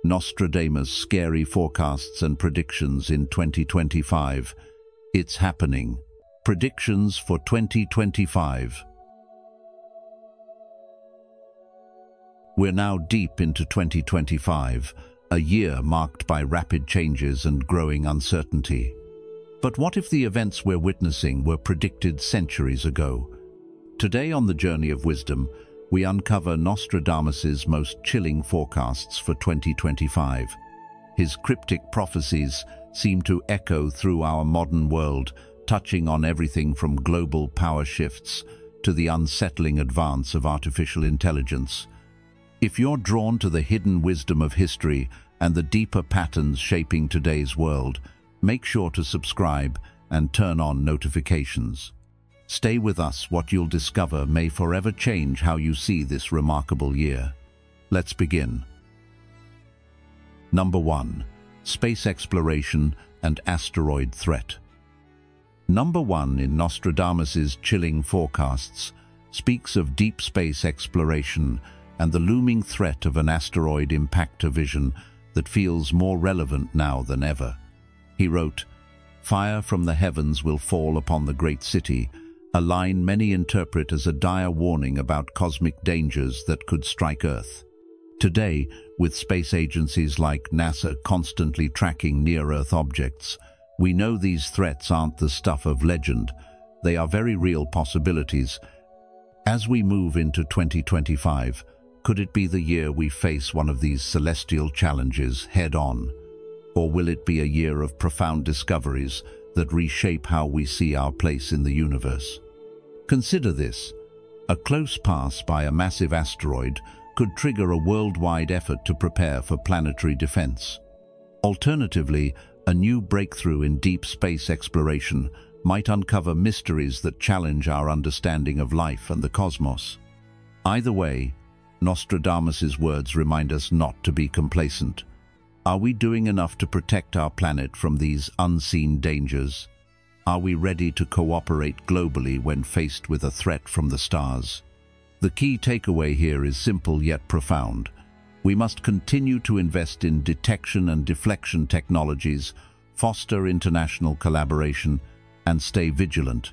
Nostradamus' scary forecasts and predictions in 2025. It's happening. Predictions for 2025. We're now deep into 2025, a year marked by rapid changes and growing uncertainty. But what if the events we're witnessing were predicted centuries ago? Today on the Journey of Wisdom, we uncover Nostradamus' most chilling forecasts for 2025. His cryptic prophecies seem to echo through our modern world, touching on everything from global power shifts to the unsettling advance of artificial intelligence. If you're drawn to the hidden wisdom of history and the deeper patterns shaping today's world, make sure to subscribe and turn on notifications. Stay with us. What you'll discover may forever change how you see this remarkable year. Let's begin. Number 1. Space exploration and asteroid threat. Number 1 in Nostradamus' chilling forecasts speaks of deep space exploration and the looming threat of an asteroid impactor vision that feels more relevant now than ever. He wrote, "Fire from the heavens will fall upon the great city," a line many interpret as a dire warning about cosmic dangers that could strike Earth. Today, with space agencies like NASA constantly tracking near-Earth objects, we know these threats aren't the stuff of legend. They are very real possibilities. As we move into 2025, could it be the year we face one of these celestial challenges head-on? Or will it be a year of profound discoveries that reshape how we see our place in the universe? Consider this. A close pass by a massive asteroid could trigger a worldwide effort to prepare for planetary defense. Alternatively, a new breakthrough in deep space exploration might uncover mysteries that challenge our understanding of life and the cosmos. Either way, Nostradamus' words remind us not to be complacent. Are we doing enough to protect our planet from these unseen dangers? Are we ready to cooperate globally when faced with a threat from the stars? The key takeaway here is simple yet profound. We must continue to invest in detection and deflection technologies, foster international collaboration, and stay vigilant.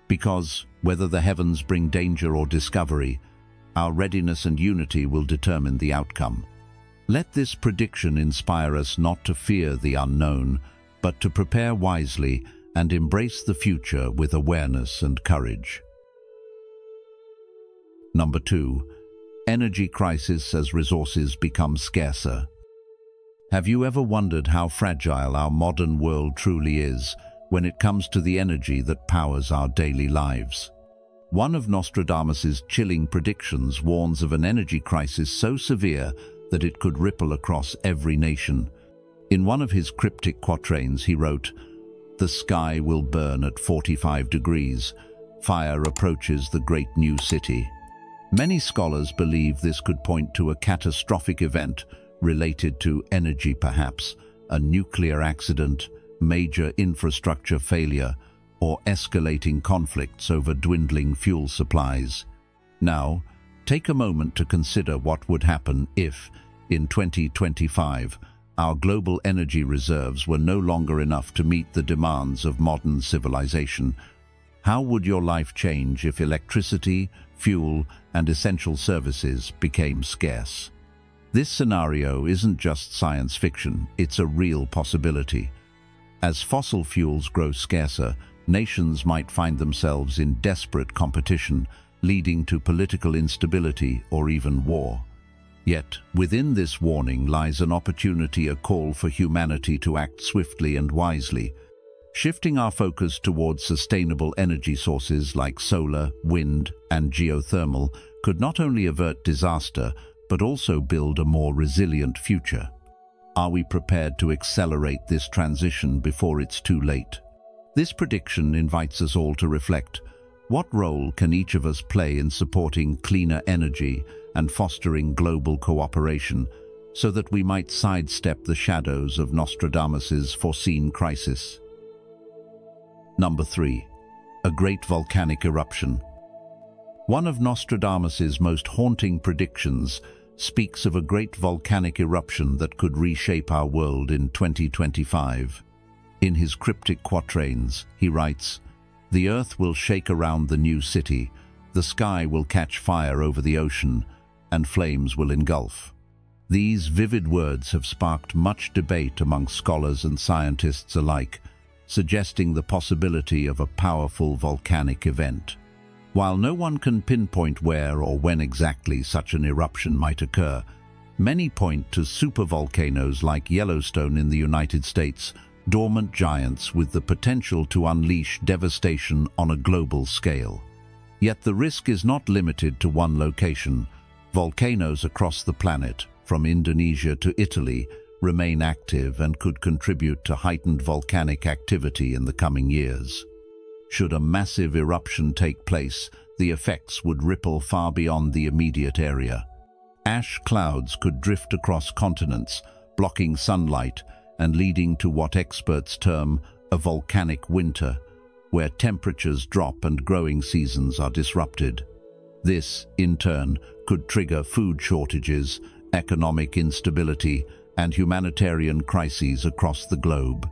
Because, whether the heavens bring danger or discovery, our readiness and unity will determine the outcome. Let this prediction inspire us not to fear the unknown, but to prepare wisely and embrace the future with awareness and courage. Number 2. Energy crisis as resources become scarcer. Have you ever wondered how fragile our modern world truly is when it comes to the energy that powers our daily lives? One of Nostradamus' chilling predictions warns of an energy crisis so severe that it could ripple across every nation. In one of his cryptic quatrains, he wrote, "The sky will burn at 45 degrees. Fire approaches the great new city." Many scholars believe this could point to a catastrophic event related to energy, perhaps a nuclear accident, major infrastructure failure, or escalating conflicts over dwindling fuel supplies. Now, take a moment to consider what would happen if, in 2025, our global energy reserves were no longer enough to meet the demands of modern civilization. How would your life change if electricity, fuel, and essential services became scarce? This scenario isn't just science fiction, it's a real possibility. As fossil fuels grow scarcer, nations might find themselves in desperate competition, leading to political instability or even war. Yet, within this warning lies an opportunity, a call for humanity to act swiftly and wisely. Shifting our focus towards sustainable energy sources like solar, wind, and geothermal could not only avert disaster, but also build a more resilient future. Are we prepared to accelerate this transition before it's too late? This prediction invites us all to reflect. What role can each of us play in supporting cleaner energy and fostering global cooperation so that we might sidestep the shadows of Nostradamus' foreseen crisis? Number 3. A great volcanic eruption. One of Nostradamus' most haunting predictions speaks of a great volcanic eruption that could reshape our world in 2025. In his cryptic quatrains, he writes, "The earth will shake around the new city, the sky will catch fire over the ocean, and flames will engulf." These vivid words have sparked much debate among scholars and scientists alike, suggesting the possibility of a powerful volcanic event. While no one can pinpoint where or when exactly such an eruption might occur, many point to supervolcanoes like Yellowstone in the United States, dormant giants with the potential to unleash devastation on a global scale. Yet the risk is not limited to one location. Volcanoes across the planet, from Indonesia to Italy, remain active and could contribute to heightened volcanic activity in the coming years. Should a massive eruption take place, the effects would ripple far beyond the immediate area. Ash clouds could drift across continents, blocking sunlight and leading to what experts term a volcanic winter, where temperatures drop and growing seasons are disrupted. This, in turn, could trigger food shortages, economic instability, and humanitarian crises across the globe.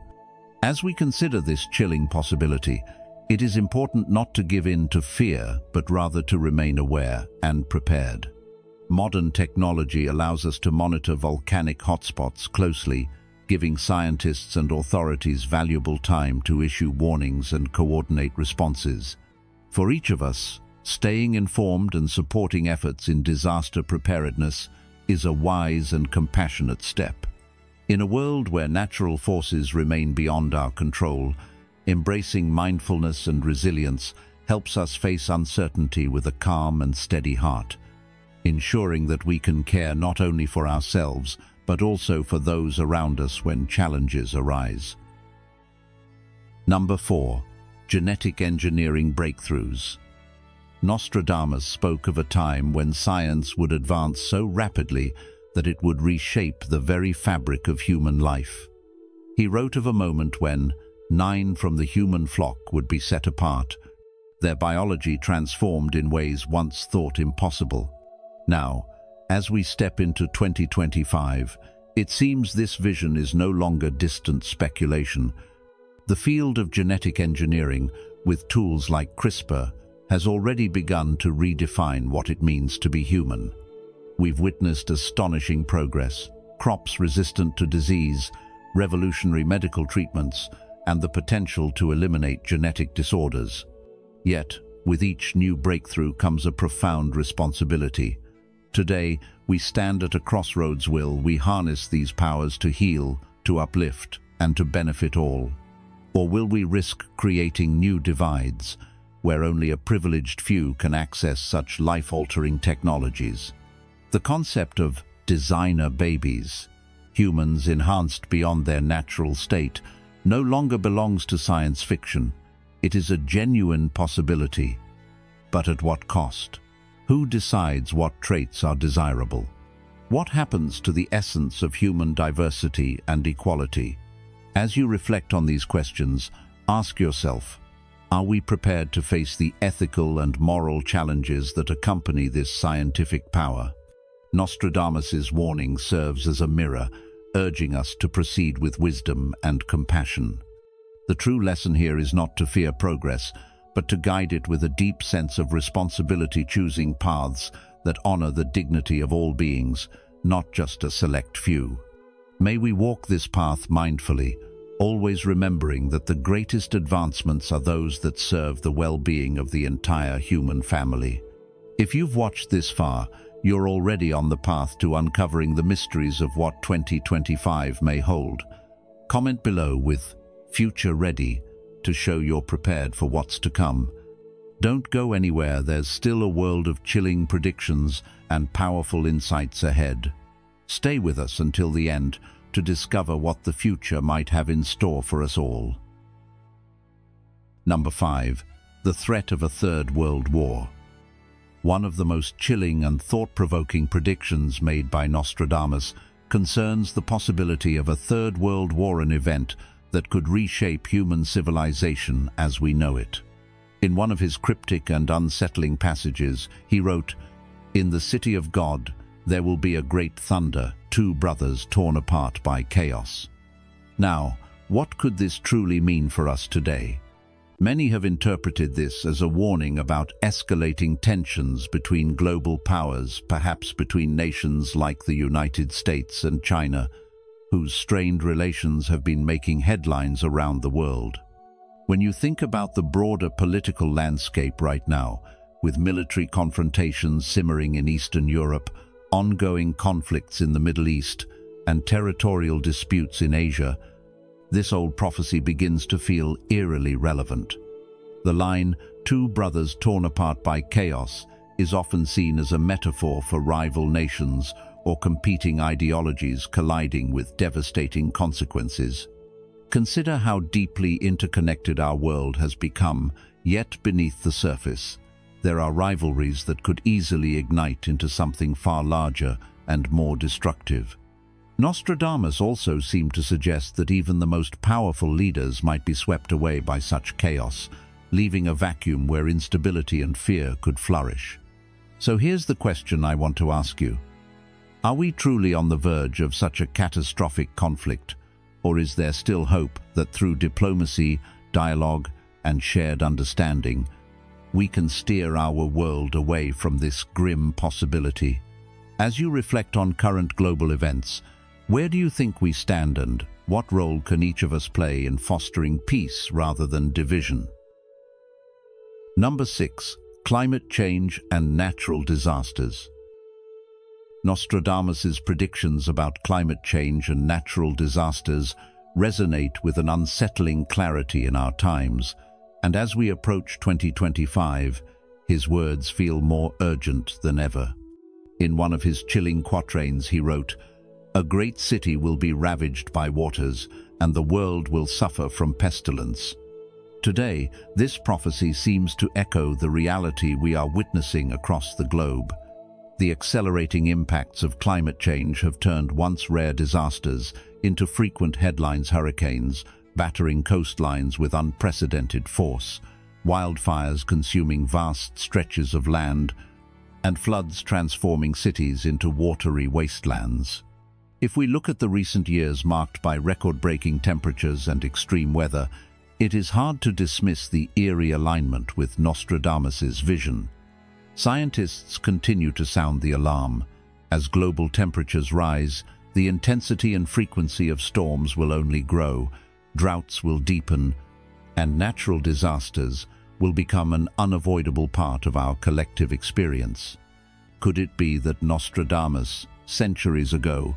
As we consider this chilling possibility, it is important not to give in to fear, but rather to remain aware and prepared. Modern technology allows us to monitor volcanic hotspots closely, giving scientists and authorities valuable time to issue warnings and coordinate responses. For each of us, staying informed and supporting efforts in disaster preparedness is a wise and compassionate step. In a world where natural forces remain beyond our control, embracing mindfulness and resilience helps us face uncertainty with a calm and steady heart, ensuring that we can care not only for ourselves, but also for those around us when challenges arise. Number 4. Genetic engineering breakthroughs. Nostradamus spoke of a time when science would advance so rapidly that it would reshape the very fabric of human life. He wrote of a moment when 9 from the human flock would be set apart, their biology transformed in ways once thought impossible. Now, as we step into 2025, it seems this vision is no longer distant speculation. The field of genetic engineering, with tools like CRISPR, has already begun to redefine what it means to be human. We've witnessed astonishing progress, crops resistant to disease, revolutionary medical treatments, and the potential to eliminate genetic disorders. Yet, with each new breakthrough comes a profound responsibility. Today, we stand at a crossroads. Will we harness these powers to heal, to uplift, and to benefit all? Or will we risk creating new divides, where only a privileged few can access such life-altering technologies? The concept of designer babies, humans enhanced beyond their natural state, no longer belongs to science fiction. It is a genuine possibility. But at what cost? Who decides what traits are desirable? What happens to the essence of human diversity and equality? As you reflect on these questions, ask yourself, are we prepared to face the ethical and moral challenges that accompany this scientific power? Nostradamus's warning serves as a mirror, urging us to proceed with wisdom and compassion. The true lesson here is not to fear progress, but to guide it with a deep sense of responsibility, choosing paths that honor the dignity of all beings, not just a select few. May we walk this path mindfully, always remembering that the greatest advancements are those that serve the well-being of the entire human family. If you've watched this far, you're already on the path to uncovering the mysteries of what 2025 may hold. Comment below with "Future Ready" to show you're prepared for what's to come. Don't go anywhere, there's still a world of chilling predictions and powerful insights ahead. Stay with us until the end to discover what the future might have in store for us all. Number 5. The threat of a Third World War. One of the most chilling and thought-provoking predictions made by Nostradamus concerns the possibility of a Third World War, an event that could reshape human civilization as we know it. In one of his cryptic and unsettling passages, he wrote, "In the city of God, There will be a great thunder, two brothers torn apart by chaos. Now, what could this truly mean for us today? Many have interpreted this as a warning about escalating tensions between global powers, perhaps between nations like the United States and China, whose strained relations have been making headlines around the world. When you think about the broader political landscape right now, with military confrontations simmering in Eastern Europe, ongoing conflicts in the Middle East, and territorial disputes in Asia, this old prophecy begins to feel eerily relevant. The line, two brothers torn apart by chaos, is often seen as a metaphor for rival nations or competing ideologies colliding with devastating consequences. Consider how deeply interconnected our world has become, yet beneath the surface, there are rivalries that could easily ignite into something far larger and more destructive. Nostradamus also seemed to suggest that even the most powerful leaders might be swept away by such chaos, leaving a vacuum where instability and fear could flourish. So here's the question I want to ask you. Are we truly on the verge of such a catastrophic conflict, or is there still hope that through diplomacy, dialogue, and shared understanding, we can steer our world away from this grim possibility? As you reflect on current global events, where do you think we stand, and what role can each of us play in fostering peace rather than division? Number 6. Climate change and natural disasters. Nostradamus's predictions about climate change and natural disasters resonate with an unsettling clarity in our times, and as we approach 2025, his words feel more urgent than ever. In one of his chilling quatrains, he wrote, "A great city will be ravaged by waters, and the world will suffer from pestilence." Today, this prophecy seems to echo the reality we are witnessing across the globe. The accelerating impacts of climate change have turned once rare disasters into frequent headlines: hurricanes battering coastlines with unprecedented force, wildfires consuming vast stretches of land, and floods transforming cities into watery wastelands. If we look at the recent years marked by record-breaking temperatures and extreme weather, it is hard to dismiss the eerie alignment with Nostradamus's vision. Scientists continue to sound the alarm. As global temperatures rise, the intensity and frequency of storms will only grow, droughts will deepen, and natural disasters will become an unavoidable part of our collective experience. Could it be that Nostradamus, centuries ago,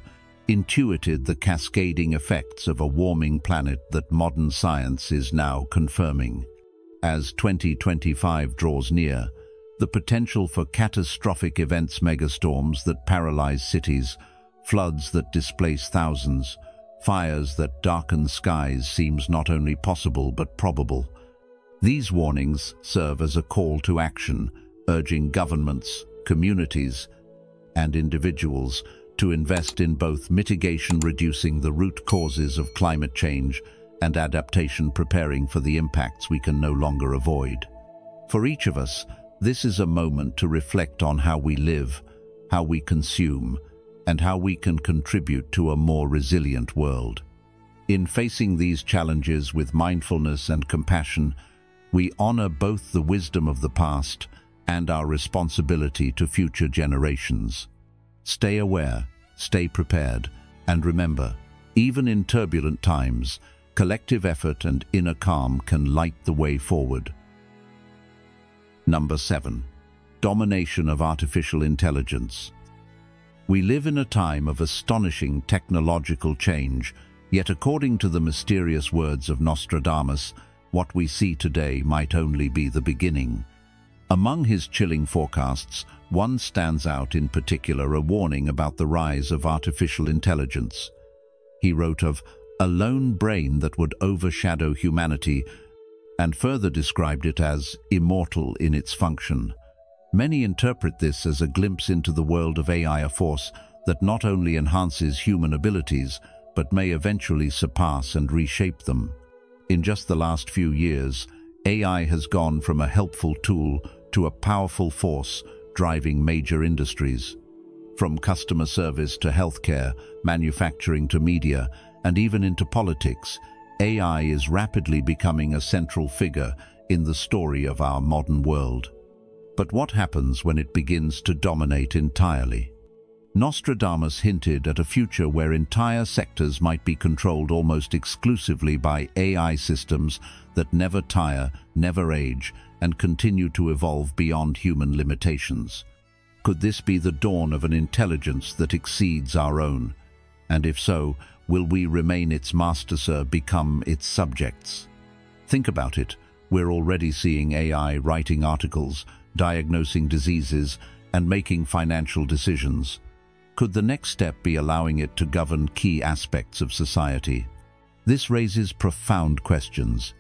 intuited the cascading effects of a warming planet that modern science is now confirming? As 2025 draws near, the potential for catastrophic events, megastorms that paralyze cities, floods that displace thousands, fires that darken skies seems not only possible but probable. These warnings serve as a call to action, urging governments, communities, and individuals to invest in both mitigation, reducing the root causes of climate change, and adaptation, preparing for the impacts we can no longer avoid. For each of us, this is a moment to reflect on how we live, how we consume, and how we can contribute to a more resilient world. In facing these challenges with mindfulness and compassion, we honor both the wisdom of the past and our responsibility to future generations. Stay aware, stay prepared, and remember, even in turbulent times, collective effort and inner calm can light the way forward. Number 7. Domination of artificial intelligence. We live in a time of astonishing technological change, yet according to the mysterious words of Nostradamus, what we see today might only be the beginning. Among his chilling forecasts, one stands out in particular, a warning about the rise of artificial intelligence. He wrote of a lone brain that would overshadow humanity, and further described it as immortal in its function. Many interpret this as a glimpse into the world of AI, a force that not only enhances human abilities, but may eventually surpass and reshape them. In just the last few years, AI has gone from a helpful tool to a powerful force driving major industries. From customer service to healthcare, manufacturing to media, and even into politics, AI is rapidly becoming a central figure in the story of our modern world. But what happens when it begins to dominate entirely? Nostradamus hinted at a future where entire sectors might be controlled almost exclusively by AI systems that never tire, never age, and continue to evolve beyond human limitations. Could this be the dawn of an intelligence that exceeds our own? And if so, will we remain its masters or become its subjects? Think about it. We're already seeing AI writing articles, diagnosing diseases, and making financial decisions. Could the next step be allowing it to govern key aspects of society? This raises profound questions.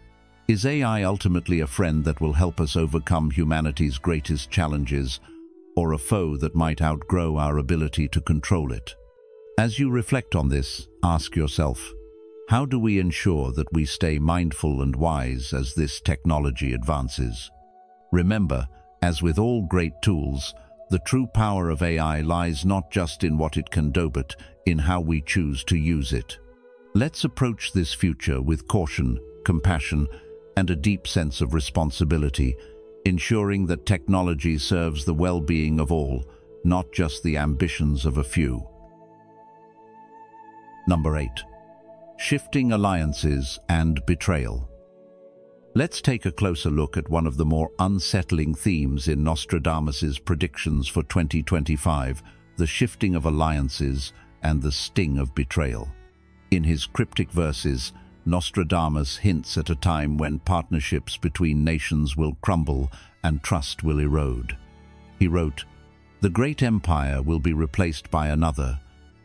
Is AI ultimately a friend that will help us overcome humanity's greatest challenges, or a foe that might outgrow our ability to control it? As you reflect on this, ask yourself, how do we ensure that we stay mindful and wise as this technology advances? Remember, as with all great tools, the true power of AI lies not just in what it can do, but in how we choose to use it. Let's approach this future with caution, compassion, and a deep sense of responsibility, ensuring that technology serves the well-being of all, not just the ambitions of a few. Number 8. Shifting alliances and betrayal. Let's take a closer look at one of the more unsettling themes in Nostradamus's predictions for 2025, the shifting of alliances and the sting of betrayal. In his cryptic verses, Nostradamus hints at a time when partnerships between nations will crumble and trust will erode. He wrote, "The great empire will be replaced by another,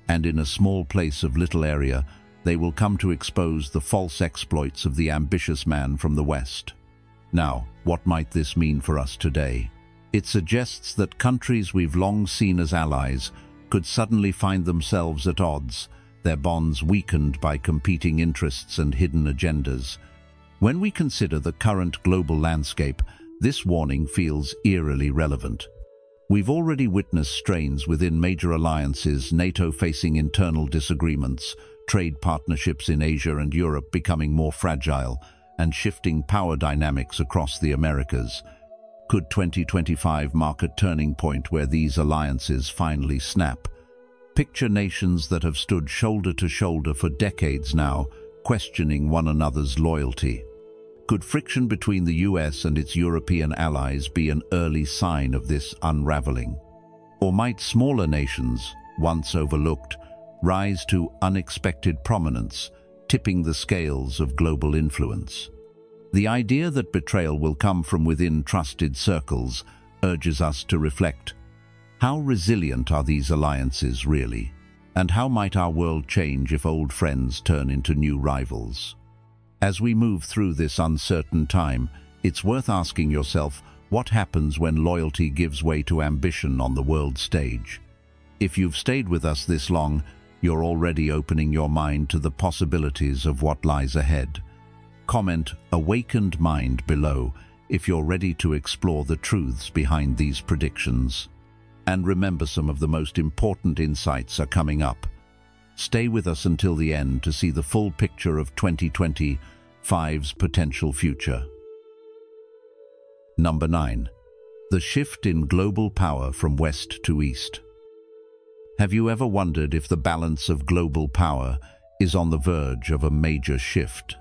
and in a small place of little area, they will come to expose the false exploits of the ambitious man from the West." Now, what might this mean for us today? It suggests that countries we've long seen as allies could suddenly find themselves at odds, their bonds weakened by competing interests and hidden agendas. When we consider the current global landscape, this warning feels eerily relevant. We've already witnessed strains within major alliances, NATO facing internal disagreements, trade partnerships in Asia and Europe becoming more fragile, and shifting power dynamics across the Americas. Could 2025 mark a turning point where these alliances finally snap? Picture nations that have stood shoulder to shoulder for decades now, questioning one another's loyalty. Could friction between the US and its European allies be an early sign of this unraveling? Or might smaller nations, once overlooked, rise to unexpected prominence, tipping the scales of global influence? The idea that betrayal will come from within trusted circles urges us to reflect. How resilient are these alliances really? And how might our world change if old friends turn into new rivals? As we move through this uncertain time, it's worth asking yourself, what happens when loyalty gives way to ambition on the world stage? If you've stayed with us this long, you're already opening your mind to the possibilities of what lies ahead. Comment "Awakened Mind" below if you're ready to explore the truths behind these predictions. And remember, some of the most important insights are coming up. Stay with us until the end to see the full picture of 2025's potential future. Number 9. The shift in global power from west to east. Have you ever wondered if the balance of global power is on the verge of a major shift?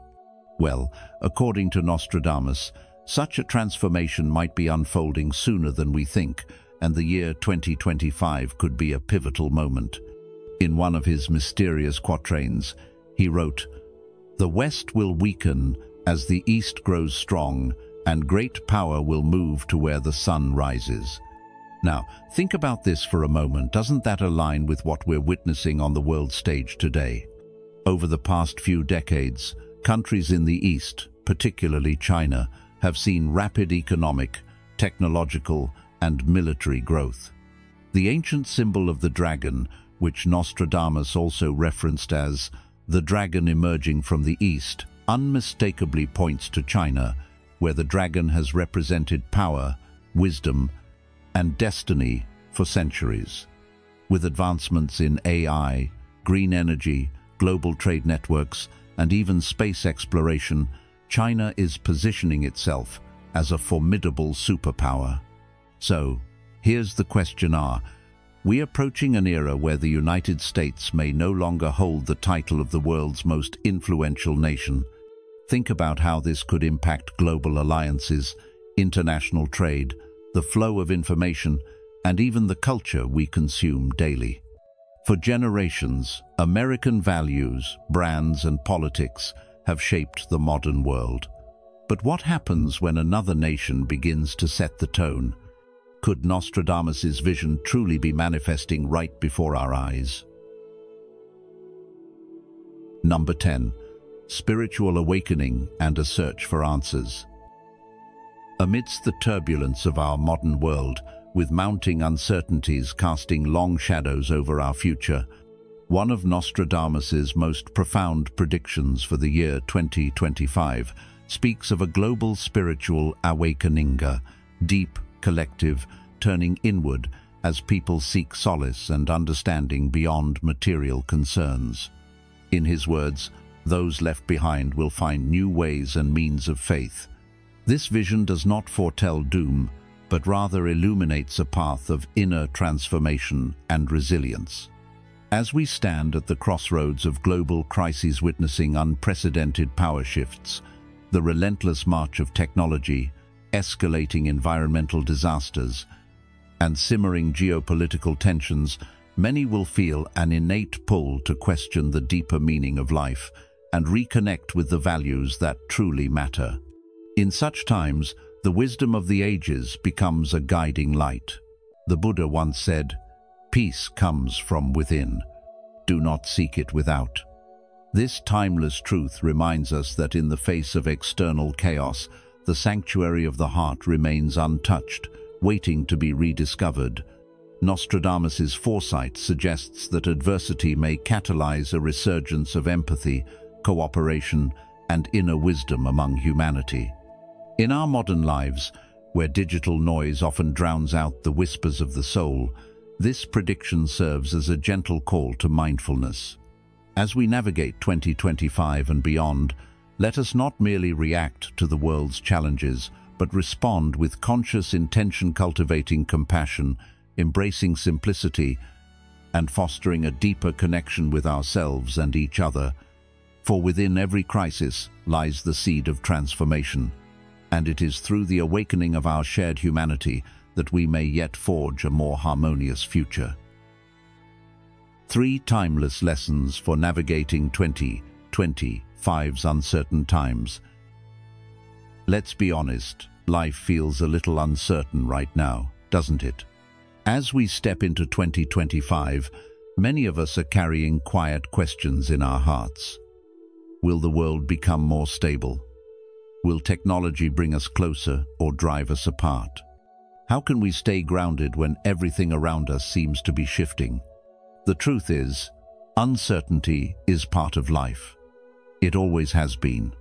Well, according to Nostradamus, such a transformation might be unfolding sooner than we think, and the year 2025 could be a pivotal moment. In one of his mysterious quatrains, he wrote, "The West will weaken as the East grows strong, and great power will move to where the sun rises." Now, think about this for a moment. Doesn't that align with what we're witnessing on the world stage today? Over the past few decades, countries in the East, particularly China, have seen rapid economic, technological, and military growth. The ancient symbol of the dragon, which Nostradamus also referenced as the dragon emerging from the East, unmistakably points to China, where the dragon has represented power, wisdom, and destiny for centuries. With advancements in AI, green energy, global trade networks, and even space exploration, China is positioning itself as a formidable superpower. So, here's the question: are we approaching an era where the United States may no longer hold the title of the world's most influential nation? Think about how this could impact global alliances, international trade, the flow of information, and even the culture we consume daily. For generations, American values, brands, and politics have shaped the modern world. But what happens when another nation begins to set the tone? Could Nostradamus's vision truly be manifesting right before our eyes? Number 10. Spiritual awakening and a search for answers. Amidst the turbulence of our modern world, with mounting uncertainties casting long shadows over our future, one of Nostradamus's most profound predictions for the year 2025 speaks of a global spiritual awakening, deep, collective, turning inward as people seek solace and understanding beyond material concerns. In his words, those left behind will find new ways and means of faith. This vision does not foretell doom, but rather illuminates a path of inner transformation and resilience. As we stand at the crossroads of global crises witnessing unprecedented power shifts, the relentless march of technology, escalating environmental disasters, and simmering geopolitical tensions, many will feel an innate pull to question the deeper meaning of life and reconnect with the values that truly matter. In such times, the wisdom of the ages becomes a guiding light. The Buddha once said, "Peace comes from within. Do not seek it without." This timeless truth reminds us that in the face of external chaos, the sanctuary of the heart remains untouched, waiting to be rediscovered. Nostradamus's foresight suggests that adversity may catalyze a resurgence of empathy, cooperation, and inner wisdom among humanity. In our modern lives, where digital noise often drowns out the whispers of the soul, this prediction serves as a gentle call to mindfulness. As we navigate 2025 and beyond, let us not merely react to the world's challenges, but respond with conscious intention, cultivating compassion, embracing simplicity, and fostering a deeper connection with ourselves and each other. For within every crisis lies the seed of transformation, and it is through the awakening of our shared humanity that we may yet forge a more harmonious future. 3 timeless lessons for navigating 2025's uncertain times. Let's be honest, life feels a little uncertain right now, doesn't it? As we step into 2025, many of us are carrying quiet questions in our hearts. Will the world become more stable? Will technology bring us closer or drive us apart? How can we stay grounded when everything around us seems to be shifting? The truth is, uncertainty is part of life. It always has been.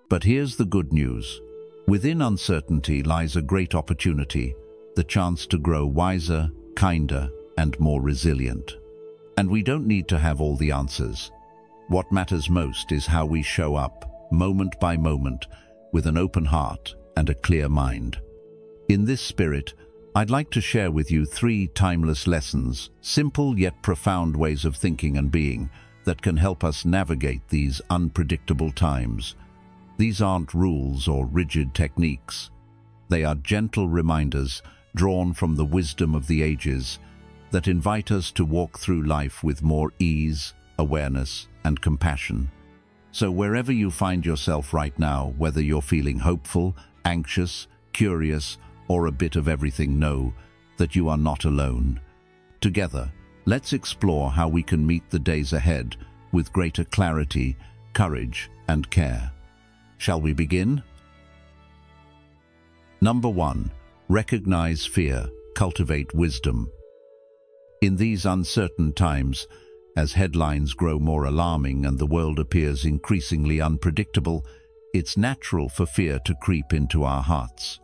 But here's the good news. Within uncertainty lies a great opportunity, the chance to grow wiser, kinder, and more resilient. And we don't need to have all the answers. What matters most is how we show up, moment by moment, with an open heart and a clear mind. In this spirit, I'd like to share with you 3 timeless lessons, simple yet profound ways of thinking and being, that can help us navigate these unpredictable times. These aren't rules or rigid techniques. They are gentle reminders drawn from the wisdom of the ages that invite us to walk through life with more ease, awareness, and compassion. So wherever you find yourself right now, whether you're feeling hopeful, anxious, curious, or a bit of everything, know that you are not alone. Together, let's explore how we can meet the days ahead with greater clarity, courage, and care. Shall we begin? Number 1. Recognize fear, cultivate wisdom. In these uncertain times, as headlines grow more alarming and the world appears increasingly unpredictable, it's natural for fear to creep into our hearts.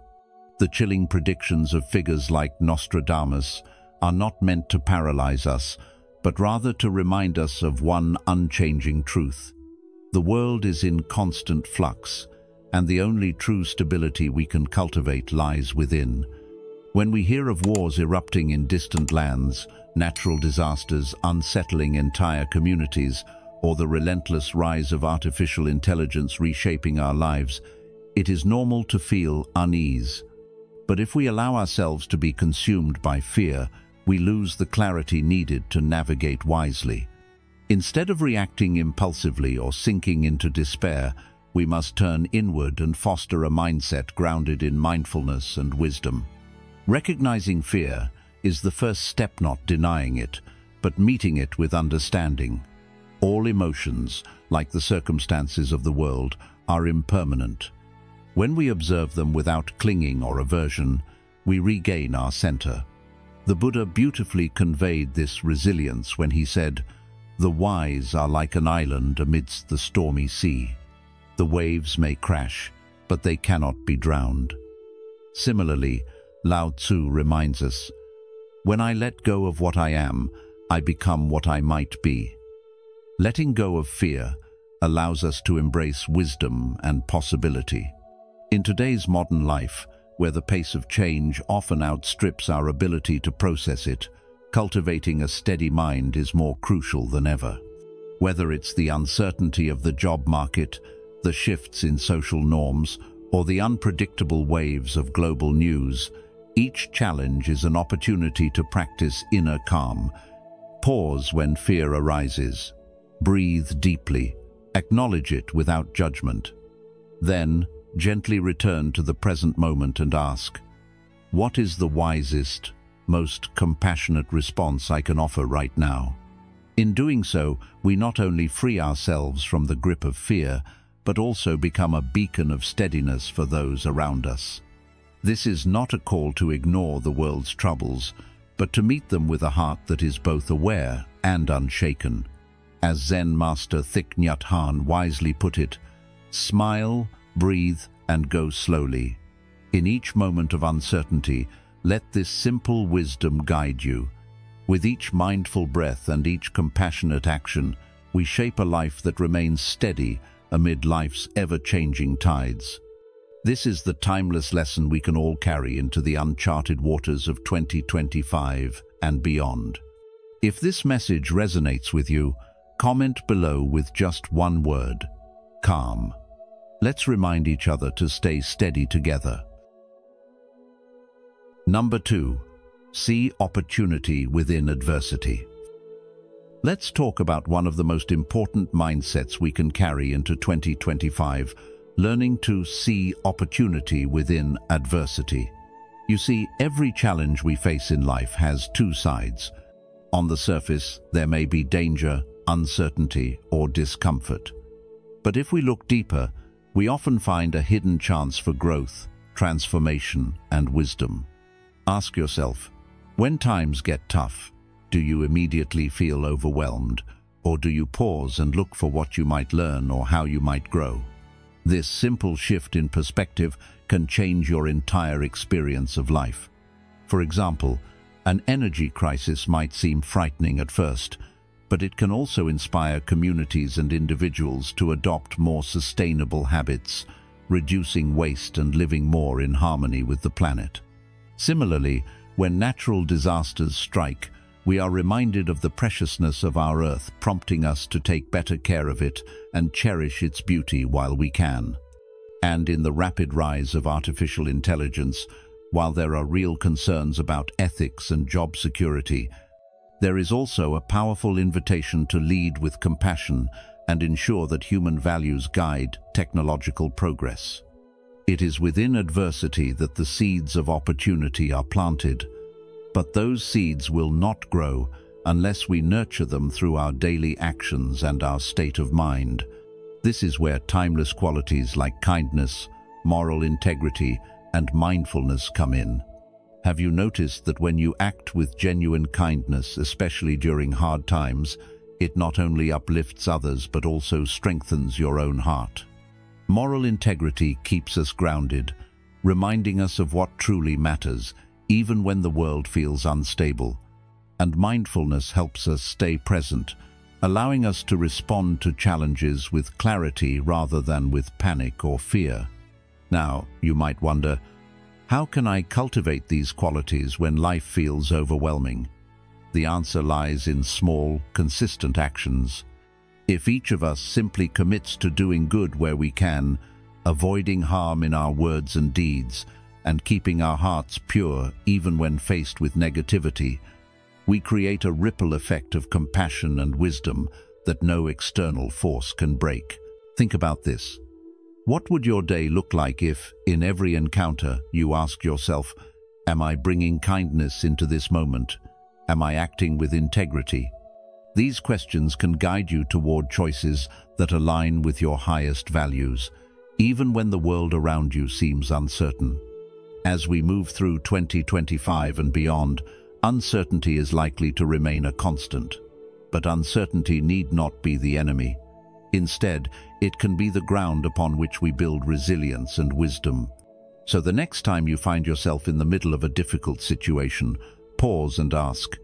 The chilling predictions of figures like Nostradamus, are not meant to paralyze us, but rather to remind us of one unchanging truth. The world is in constant flux, and the only true stability we can cultivate lies within. When we hear of wars erupting in distant lands, natural disasters unsettling entire communities, or the relentless rise of artificial intelligence reshaping our lives, it is normal to feel unease. But if we allow ourselves to be consumed by fear, we lose the clarity needed to navigate wisely. Instead of reacting impulsively or sinking into despair, we must turn inward and foster a mindset grounded in mindfulness and wisdom. Recognizing fear is the first step, not denying it, but meeting it with understanding. All emotions, like the circumstances of the world, are impermanent. When we observe them without clinging or aversion, we regain our center. The Buddha beautifully conveyed this resilience when he said, "The wise are like an island amidst the stormy sea. The waves may crash, but they cannot be drowned." Similarly, Lao Tzu reminds us, "When I let go of what I am, I become what I might be." Letting go of fear allows us to embrace wisdom and possibility. In today's modern life, where the pace of change often outstrips our ability to process it, cultivating a steady mind is more crucial than ever. Whether it's the uncertainty of the job market, the shifts in social norms, or the unpredictable waves of global news, each challenge is an opportunity to practice inner calm. Pause when fear arises. Breathe deeply. Acknowledge it without judgment. Then, gently return to the present moment and ask, "What is the wisest, most compassionate response I can offer right now?" In doing so, we not only free ourselves from the grip of fear, but also become a beacon of steadiness for those around us. This is not a call to ignore the world's troubles, but to meet them with a heart that is both aware and unshaken. As Zen master Thich Nhat Hanh wisely put it, "Smile, breathe, and go slowly." In each moment of uncertainty, let this simple wisdom guide you. With each mindful breath and each compassionate action, we shape a life that remains steady amid life's ever-changing tides. This is the timeless lesson we can all carry into the uncharted waters of 2025 and beyond. If this message resonates with you, comment below with just one word: calm. Let's remind each other to stay steady together. Number 2. See opportunity within adversity. Let's talk about one of the most important mindsets we can carry into 2025, learning to see opportunity within adversity. You see, every challenge we face in life has two sides. On the surface, there may be danger, uncertainty, or discomfort. But if we look deeper, we often find a hidden chance for growth, transformation, and wisdom. Ask yourself, when times get tough, do you immediately feel overwhelmed, or do you pause and look for what you might learn or how you might grow? This simple shift in perspective can change your entire experience of life. For example, an energy crisis might seem frightening at first, but it can also inspire communities and individuals to adopt more sustainable habits, reducing waste and living more in harmony with the planet. Similarly, when natural disasters strike, we are reminded of the preciousness of our Earth, prompting us to take better care of it and cherish its beauty while we can. And in the rapid rise of artificial intelligence, while there are real concerns about ethics and job security, there is also a powerful invitation to lead with compassion and ensure that human values guide technological progress. It is within adversity that the seeds of opportunity are planted, but those seeds will not grow unless we nurture them through our daily actions and our state of mind. This is where timeless qualities like kindness, moral integrity, and mindfulness come in. Have you noticed that when you act with genuine kindness, especially during hard times, it not only uplifts others but also strengthens your own heart? Moral integrity keeps us grounded, reminding us of what truly matters, even when the world feels unstable. and mindfulness helps us stay present, allowing us to respond to challenges with clarity rather than with panic or fear. Now, you might wonder, how can I cultivate these qualities when life feels overwhelming? The answer lies in small, consistent actions. If each of us simply commits to doing good where we can, avoiding harm in our words and deeds, and keeping our hearts pure even when faced with negativity, we create a ripple effect of compassion and wisdom that no external force can break. Think about this. What would your day look like if, in every encounter, you ask yourself, am I bringing kindness into this moment? Am I acting with integrity? These questions can guide you toward choices that align with your highest values, even when the world around you seems uncertain. As we move through 2025 and beyond, uncertainty is likely to remain a constant. But uncertainty need not be the enemy. Instead, it can be the ground upon which we build resilience and wisdom. So the next time you find yourself in the middle of a difficult situation, pause and ask,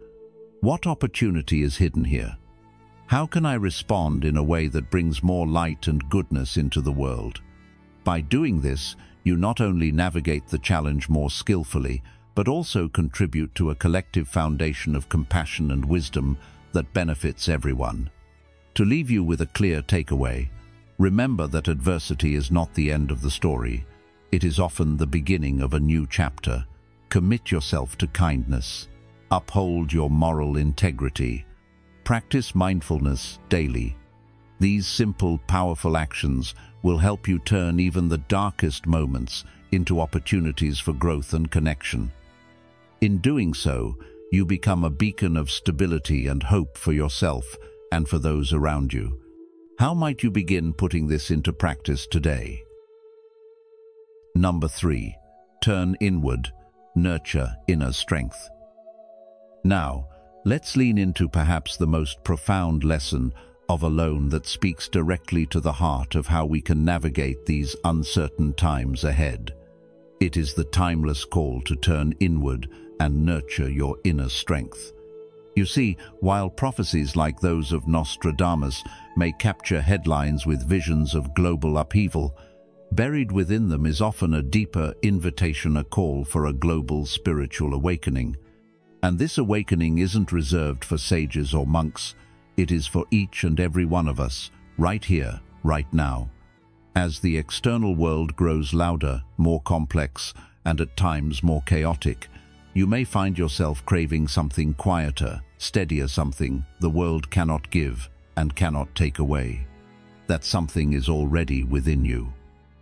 what opportunity is hidden here? How can I respond in a way that brings more light and goodness into the world? By doing this, you not only navigate the challenge more skillfully, but also contribute to a collective foundation of compassion and wisdom that benefits everyone. To leave you with a clear takeaway, remember that adversity is not the end of the story. It is often the beginning of a new chapter. Commit yourself to kindness. Uphold your moral integrity. Practice mindfulness daily. These simple, powerful actions will help you turn even the darkest moments into opportunities for growth and connection. In doing so, you become a beacon of stability and hope for yourself and for those around you. How might you begin putting this into practice today? Number 3. Turn inward. Nurture inner strength. Now, let's lean into perhaps the most profound lesson of alone that speaks directly to the heart of how we can navigate these uncertain times ahead. It is the timeless call to turn inward and nurture your inner strength. You see, while prophecies like those of Nostradamus may capture headlines with visions of global upheaval, buried within them is often a deeper invitation, a call for a global spiritual awakening. And this awakening isn't reserved for sages or monks. It is for each and every one of us, right here, right now. As the external world grows louder, more complex, and at times more chaotic, you may find yourself craving something quieter, steadier, something the world cannot give and cannot take away. That something is already within you.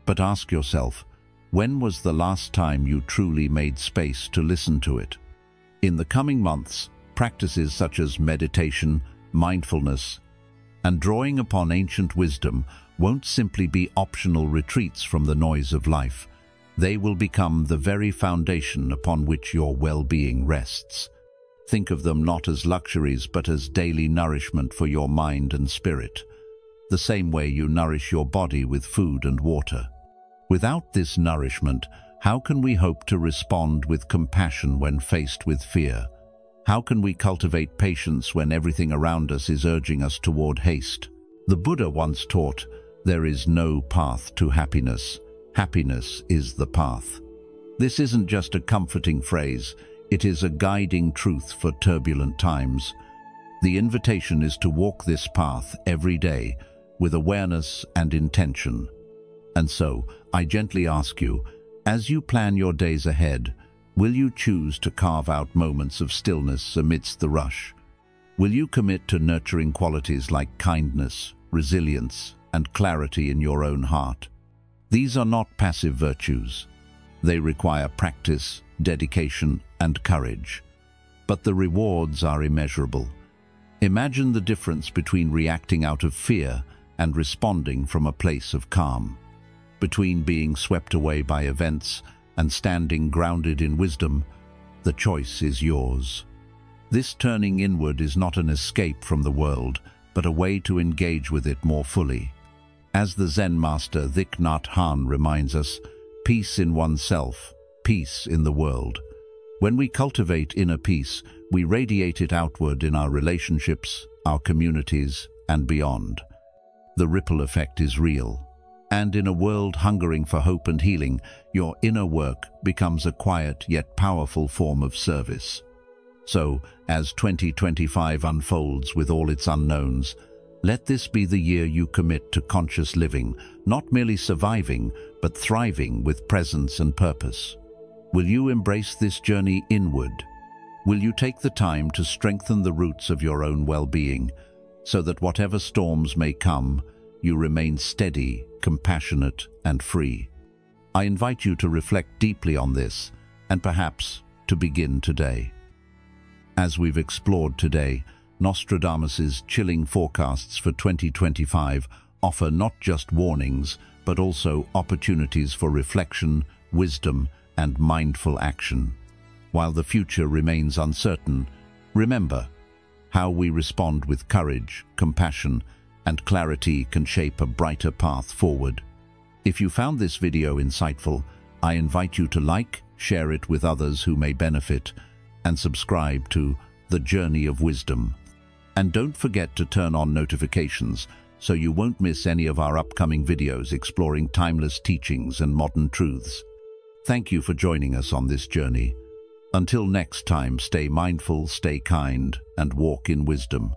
But ask yourself, when was the last time you truly made space to listen to it? In the coming months, practices such as meditation, mindfulness, and drawing upon ancient wisdom won't simply be optional retreats from the noise of life. They will become the very foundation upon which your well-being rests. Think of them not as luxuries but as daily nourishment for your mind and spirit, the same way you nourish your body with food and water. Without this nourishment, how can we hope to respond with compassion when faced with fear? How can we cultivate patience when everything around us is urging us toward haste? The Buddha once taught, there is no path to happiness. Happiness is the path. This isn't just a comforting phrase, it is a guiding truth for turbulent times. The invitation is to walk this path every day with awareness and intention. And so, I gently ask you, as you plan your days ahead, will you choose to carve out moments of stillness amidst the rush? Will you commit to nurturing qualities like kindness, resilience, and clarity in your own heart? These are not passive virtues. They require practice, dedication, and courage. But the rewards are immeasurable. Imagine the difference between reacting out of fear and responding from a place of calm. Between being swept away by events and standing grounded in wisdom, the choice is yours. This turning inward is not an escape from the world, but a way to engage with it more fully. As the Zen master Thich Nhat Hanh reminds us, peace in oneself, peace in the world. When we cultivate inner peace, we radiate it outward in our relationships, our communities, and beyond. The ripple effect is real. And in a world hungering for hope and healing, your inner work becomes a quiet yet powerful form of service. So, as 2025 unfolds with all its unknowns, let this be the year you commit to conscious living, not merely surviving, but thriving with presence and purpose. Will you embrace this journey inward? Will you take the time to strengthen the roots of your own well-being, so that whatever storms may come, you remain steady, compassionate, and free? I invite you to reflect deeply on this, and perhaps to begin today. As we've explored today, Nostradamus's chilling forecasts for 2025 offer not just warnings, but also opportunities for reflection, wisdom, and mindful action. While the future remains uncertain, remember, how we respond with courage, compassion, and clarity can shape a brighter path forward. If you found this video insightful, I invite you to like, share it with others who may benefit, and subscribe to The Journey of Wisdom. And don't forget to turn on notifications so you won't miss any of our upcoming videos exploring timeless teachings and modern truths. Thank you for joining us on this journey. Until next time, stay mindful, stay kind, and walk in wisdom.